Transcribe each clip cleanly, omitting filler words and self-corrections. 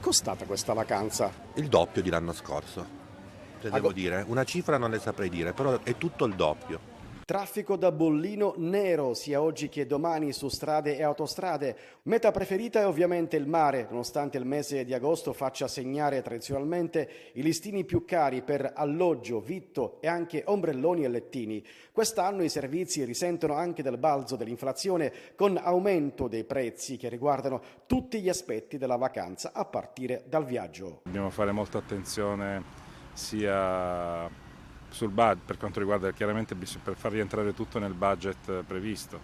costata questa vacanza? Il doppio di l'anno scorso, se devo dire. Una cifra non le saprei dire, però è tutto il doppio. Traffico da bollino nero sia oggi che domani su strade e autostrade. Meta preferita è ovviamente il mare, nonostante il mese di agosto faccia segnare tradizionalmente i listini più cari per alloggio, vitto e anche ombrelloni e lettini. Quest'anno i servizi risentono anche del balzo dell'inflazione con aumento dei prezzi che riguardano tutti gli aspetti della vacanza a partire dal viaggio. Dobbiamo fare molta attenzione sia sul budget, per quanto riguarda chiaramente per far rientrare tutto nel budget previsto,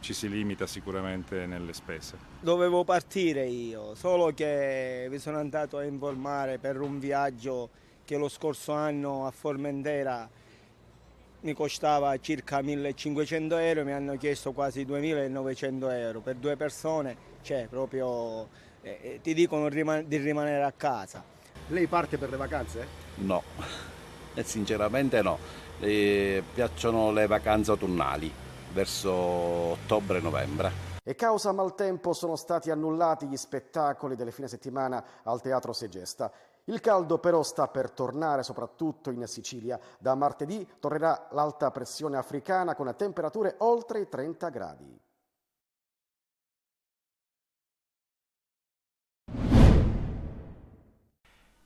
ci si limita sicuramente nelle spese. Dovevo partire io, solo che mi sono andato a informare per un viaggio che lo scorso anno a Formentera mi costava circa 1.500 euro, mi hanno chiesto quasi 2.900 euro per due persone, cioè proprio ti dicono di rimanere a casa. Lei parte per le vacanze? No, sinceramente no. Piacciono le vacanze autunnali, verso ottobre-novembre. E causa maltempo sono stati annullati gli spettacoli delle fine settimana al Teatro Segesta. Il caldo però sta per tornare soprattutto in Sicilia. Da martedì tornerà l'alta pressione africana con temperature oltre i 30 gradi.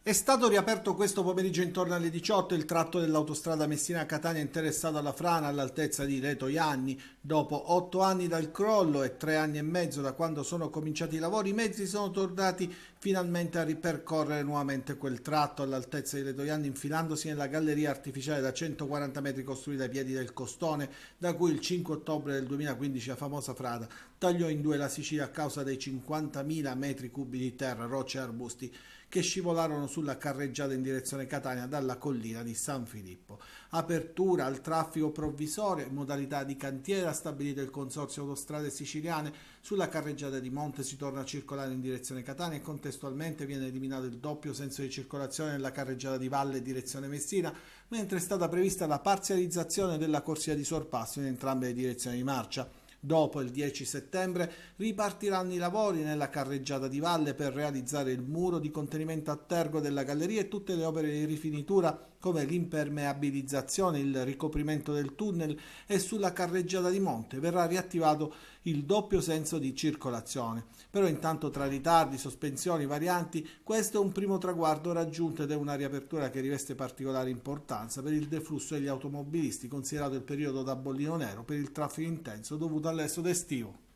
È stato riaperto questo pomeriggio intorno alle 18 il tratto dell'autostrada Messina-Catania interessato alla frana all'altezza di Reto Ianni. Dopo 8 anni dal crollo e 3 anni e mezzo da quando sono cominciati i lavori, i mezzi sono tornati finalmente a ripercorrere nuovamente quel tratto all'altezza di Reto Ianni, infilandosi nella galleria artificiale da 140 metri costruita ai piedi del Costone, da cui il 5 ottobre del 2015 la famosa frana tagliò in due la Sicilia a causa dei 50.000 metri cubi di terra, rocce e arbusti che scivolarono sulla carreggiata in direzione Catania dalla collina di San Filippo. Apertura al traffico provvisorio in modalità di cantiere ha stabilito il Consorzio Autostrade Siciliane. Sulla carreggiata di Monte si torna a circolare in direzione Catania e contestualmente viene eliminato il doppio senso di circolazione nella carreggiata di Valle in direzione Messina, mentre è stata prevista la parzializzazione della corsia di sorpasso in entrambe le direzioni di marcia. Dopo il 10 settembre ripartiranno i lavori nella carreggiata di Valle per realizzare il muro di contenimento a tergo della galleria e tutte le opere di rifinitura come l'impermeabilizzazione, il ricoprimento del tunnel, e sulla carreggiata di Monte verrà riattivato il doppio senso di circolazione. Però intanto tra ritardi, sospensioni, varianti, questo è un primo traguardo raggiunto ed è una riapertura che riveste particolare importanza per il deflusso degli automobilisti, considerato il periodo da bollino nero per il traffico intenso dovuto all'esodo estivo.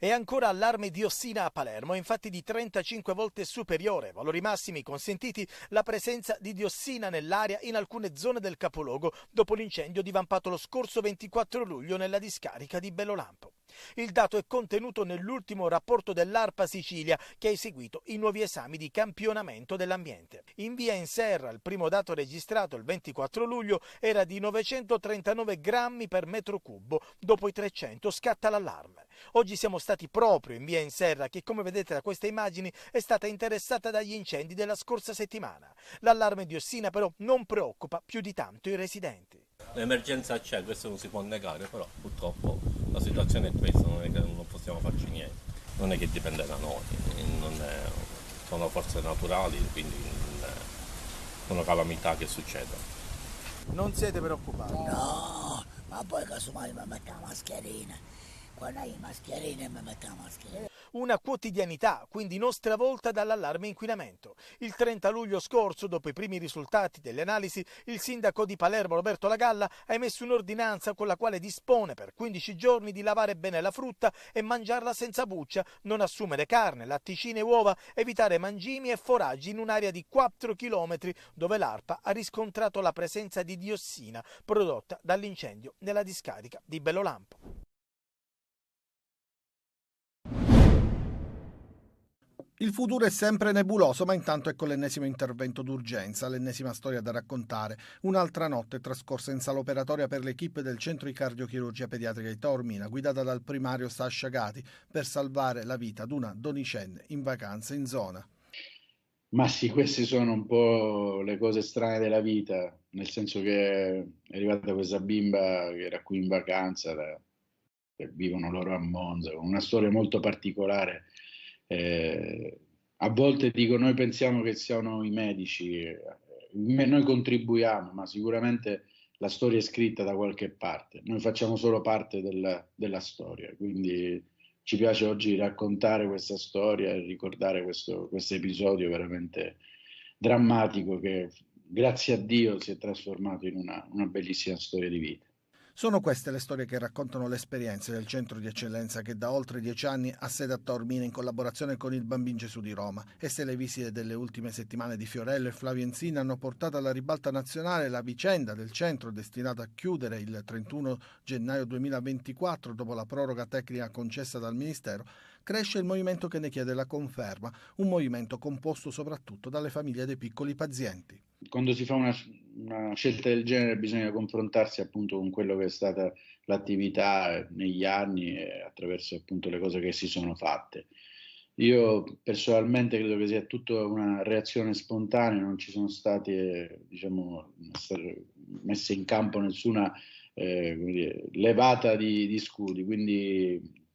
E ancora allarme diossina a Palermo, infatti di 35 volte superiore, valori massimi consentiti, la presenza di diossina nell'aria in alcune zone del capoluogo dopo l'incendio divampato lo scorso 24 luglio nella discarica di Bellolampo. Il dato è contenuto nell'ultimo rapporto dell'ARPA Sicilia, che ha eseguito i nuovi esami di campionamento dell'ambiente. In via Inserra il primo dato registrato il 24 luglio era di 939 grammi per metro cubo, dopo i 300 scatta l'allarme. Oggi siamo stati proprio in via Inserra, che come vedete da queste immagini è stata interessata dagli incendi della scorsa settimana. L'allarme diossina però non preoccupa più di tanto i residenti. L'emergenza c'è, questo non si può negare, però purtroppo la situazione è questa, non è che non possiamo farci niente, non è che dipende da noi, sono forze naturali, quindi sono calamità che succedono. Non siete preoccupati? No, ma poi casomai mi metto la mascherina, quando hai mascherine mi metto la mascherina. Una quotidianità, quindi non stravolta dall'allarme inquinamento. Il 30 luglio scorso, dopo i primi risultati delle analisi, il sindaco di Palermo, Roberto Lagalla, ha emesso un'ordinanza con la quale dispone per 15 giorni di lavare bene la frutta e mangiarla senza buccia, non assumere carne, latticine e uova, evitare mangimi e foraggi in un'area di 4 chilometri dove l'ARPA ha riscontrato la presenza di diossina prodotta dall'incendio nella discarica di Bellolampo. Il futuro è sempre nebuloso, ma intanto ecco l'ennesimo intervento d'urgenza, l'ennesima storia da raccontare. Un'altra notte trascorsa in sala operatoria per l'equipe del centro di cardiochirurgia pediatrica di Taormina, guidata dal primario Sasha Gati, per salvare la vita ad una dodicenne in vacanza in zona. Ma sì, queste sono un po' le cose strane della vita, nel senso che è arrivata questa bimba che era qui in vacanza vivono loro a Monza, con una storia molto particolare. A volte dico, noi pensiamo che siano i medici, noi contribuiamo, ma sicuramente la storia è scritta da qualche parte, noi facciamo solo parte della storia, quindi ci piace oggi raccontare questa storia e ricordare questo episodio veramente drammatico che grazie a Dio si è trasformato in una bellissima storia di vita. Sono queste le storie che raccontano le esperienze del centro di eccellenza che da oltre 10 anni ha sede a Taormina in collaborazione con il Bambin Gesù di Roma. E se le visite delle ultime settimane di Fiorello e Flavio Enzina hanno portato alla ribalta nazionale la vicenda del centro destinata a chiudere il 31 gennaio 2024 dopo la proroga tecnica concessa dal Ministero, cresce il movimento che ne chiede la conferma, un movimento composto soprattutto dalle famiglie dei piccoli pazienti. Quando si fa una scelta del genere bisogna confrontarsi appunto con quello che è stata l'attività negli anni e attraverso appunto le cose che si sono fatte. Io personalmente credo che sia tutta una reazione spontanea, non ci sono state messe in campo nessuna levata di scudi, quindi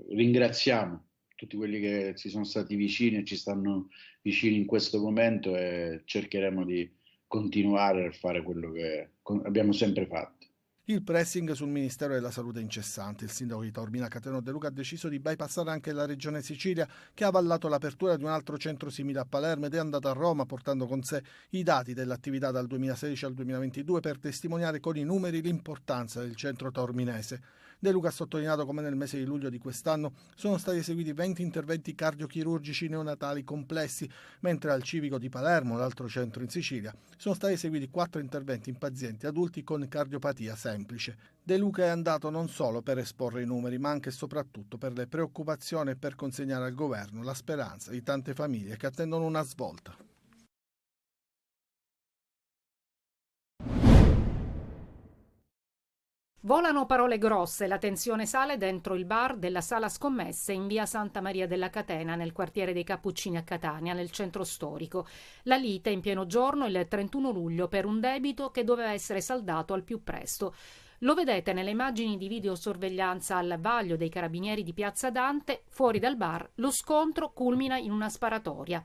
ringraziamo tutti quelli che ci sono stati vicini e ci stanno vicini in questo momento e cercheremo di continuare a fare quello che abbiamo sempre fatto. Il pressing sul Ministero della Salute è incessante. Il sindaco di Taormina Cateno De Luca ha deciso di bypassare anche la Regione Sicilia, che ha avallato l'apertura di un altro centro simile a Palermo ed è andato a Roma portando con sé i dati dell'attività dal 2016 al 2022 per testimoniare con i numeri l'importanza del centro taorminese. De Luca ha sottolineato come nel mese di luglio di quest'anno sono stati eseguiti 20 interventi cardiochirurgici neonatali complessi, mentre al Civico di Palermo, l'altro centro in Sicilia, sono stati eseguiti 4 interventi in pazienti adulti con cardiopatia semplice. De Luca è andato non solo per esporre i numeri, ma anche e soprattutto per le preoccupazioni e per consegnare al governo la speranza di tante famiglie che attendono una svolta. Volano parole grosse, la tensione sale dentro il bar della Sala Scommesse in via Santa Maria della Catena, nel quartiere dei Cappuccini a Catania, nel centro storico. La lite in pieno giorno il 31 luglio per un debito che doveva essere saldato al più presto. Lo vedete nelle immagini di videosorveglianza al vaglio dei carabinieri di Piazza Dante. Fuori dal bar lo scontro culmina in una sparatoria.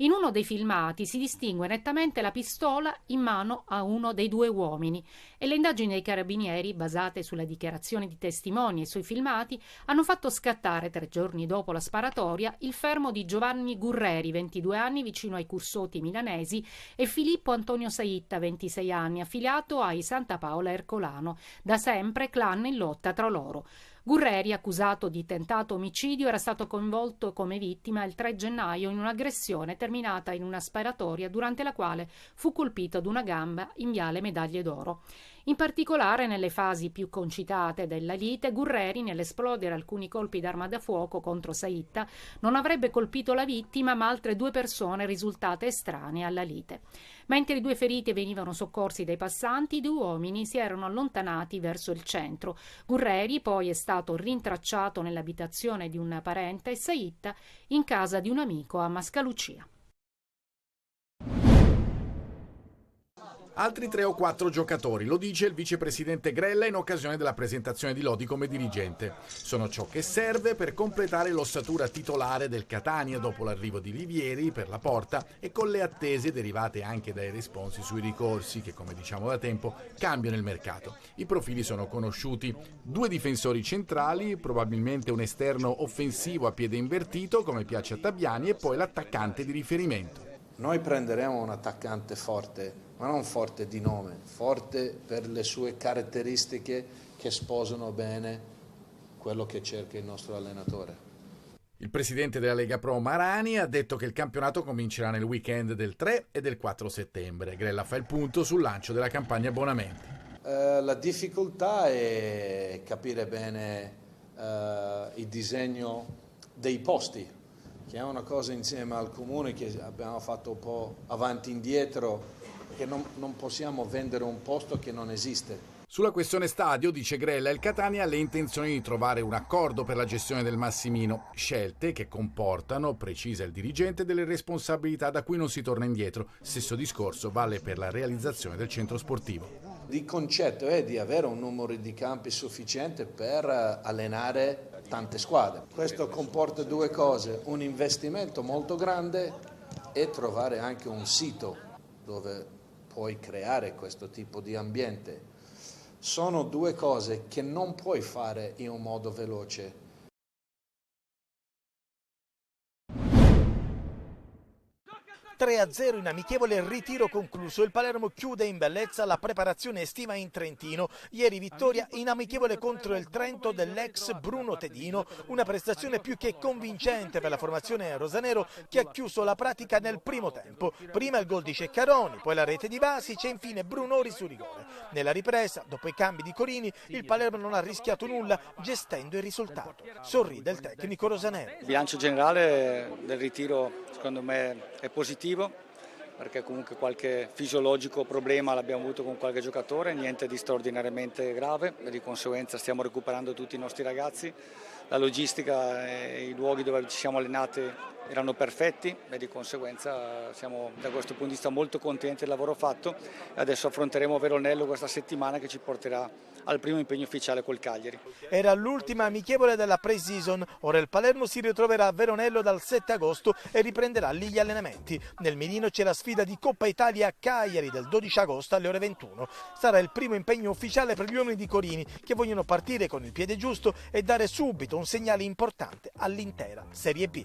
In uno dei filmati si distingue nettamente la pistola in mano a uno dei due uomini e le indagini dei carabinieri, basate sulle dichiarazioni di testimoni e sui filmati, hanno fatto scattare 3 giorni dopo la sparatoria il fermo di Giovanni Gurreri, 22 anni, vicino ai Cursoti milanesi, e Filippo Antonio Saitta, 26 anni, affiliato ai Santa Paola Ercolano, da sempre clan in lotta tra loro. Gurreri, accusato di tentato omicidio, era stato coinvolto come vittima il 3 gennaio in un'aggressione terminata in una sparatoria durante la quale fu colpito ad una gamba in viale Medaglie d'Oro. In particolare, nelle fasi più concitate della lite, Gurreri, nell'esplodere alcuni colpi d'arma da fuoco contro Saitta, non avrebbe colpito la vittima ma altre 2 persone risultate estranee alla lite. Mentre i 2 feriti venivano soccorsi dai passanti, i 2 uomini si erano allontanati verso il centro. Gurreri poi è stato rintracciato nell'abitazione di un parente e Saitta in casa di un amico a Mascalucia. Altri 3 o 4 giocatori, lo dice il vicepresidente Grella in occasione della presentazione di Lodi come dirigente. Sono ciò che serve per completare l'ossatura titolare del Catania dopo l'arrivo di Livieri per la porta e con le attese derivate anche dai responsi sui ricorsi che, come diciamo da tempo, cambiano il mercato. I profili sono conosciuti: 2 difensori centrali, probabilmente un esterno offensivo a piede invertito come piace a Tabiani e poi l'attaccante di riferimento. Noi prenderemo un attaccante forte, ma non forte di nome, forte per le sue caratteristiche che sposano bene quello che cerca il nostro allenatore. Il presidente della Lega Pro Marani ha detto che il campionato comincerà nel weekend del 3 e del 4 settembre. Grella fa il punto sul lancio della campagna abbonamenti. La difficoltà è capire bene il disegno dei posti, che è una cosa insieme al comune che abbiamo fatto un po' avanti e indietro, che non possiamo vendere un posto che non esiste. Sulla questione stadio, dice Grella, il Catania ha le intenzioni di trovare un accordo per la gestione del Massimino, scelte che comportano, precisa il dirigente, delle responsabilità da cui non si torna indietro. Stesso discorso vale per la realizzazione del centro sportivo. di concetto è di avere un numero di campi sufficiente per allenare tante squadre. Questo comporta due cose, un investimento molto grande e trovare anche un sito dove puoi creare questo tipo di ambiente. Sono due cose che non puoi fare in un modo veloce. 3-0 in amichevole, il ritiro concluso. Il Palermo chiude in bellezza la preparazione estiva in Trentino. Ieri vittoria in amichevole contro il Trento dell'ex Bruno Tedino. Una prestazione più che convincente per la formazione rosanero, che ha chiuso la pratica nel primo tempo. Prima il gol di Ceccaroni, poi la rete di Vasic e infine Brunori su rigore. Nella ripresa, dopo i cambi di Corini, il Palermo non ha rischiato nulla, gestendo il risultato. Sorride il tecnico rosanero. Il bilancio generale del ritiro secondo me è positivo, perché comunque qualche fisiologico problema l'abbiamo avuto con qualche giocatore, niente di straordinariamente grave, e di conseguenza stiamo recuperando tutti i nostri ragazzi. La logistica e i luoghi dove ci siamo allenati erano perfetti e di conseguenza siamo da questo punto di vista molto contenti del lavoro fatto, e adesso affronteremo Veronello questa settimana, che ci porterà al primo impegno ufficiale col Cagliari. Era l'ultima amichevole della pre-season, ora il Palermo si ritroverà a Veronello dal 7 agosto e riprenderà lì gli allenamenti. Nel mirino c'è la sfida di Coppa Italia a Cagliari del 12 agosto alle ore 21. Sarà il primo impegno ufficiale per gli uomini di Corini, che vogliono partire con il piede giusto e dare subito un segnale importante all'intera Serie B.